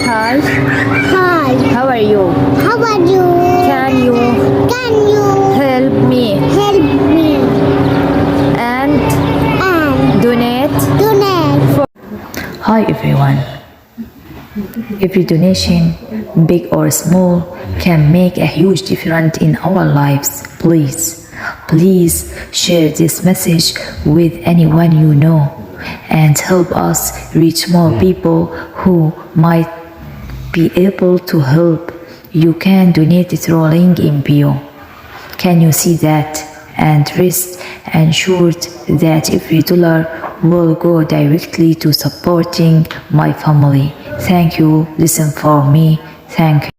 Hi, Hi, how are you? how are you? Can you Can you help me help me and and donate? donate? Hi everyone. Every donation, big or small, can make a huge difference in our lives. Please share this message with anyone you know and help us reach more people who might be able to help. You can donate through link in bio. Can you see that? And rest assured that every dollar will go directly to supporting my family. Thank you. Listen for me. Thank you.